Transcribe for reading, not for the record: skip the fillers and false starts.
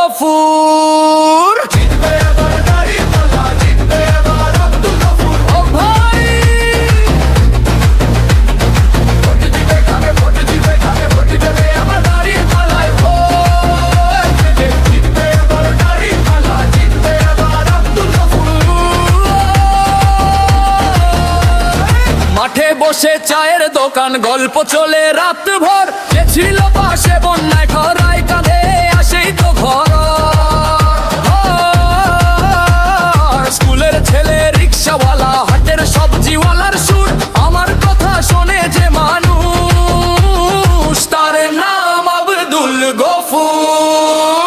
গফুর। ও ভাই, মাঠে বসে চায়ের দোকান, গল্প চলে রাত ভর। ছিল পাশে বন্যায় খরায়, কাঁধে আসেই তো ঘর। স্কুলের ছেলে রিক্সাওয়ালা, হাটের সবজিওয়ালার সুর। আমার কথা শোনে যে মানুষ, তার নাম আব্দুল গফুর।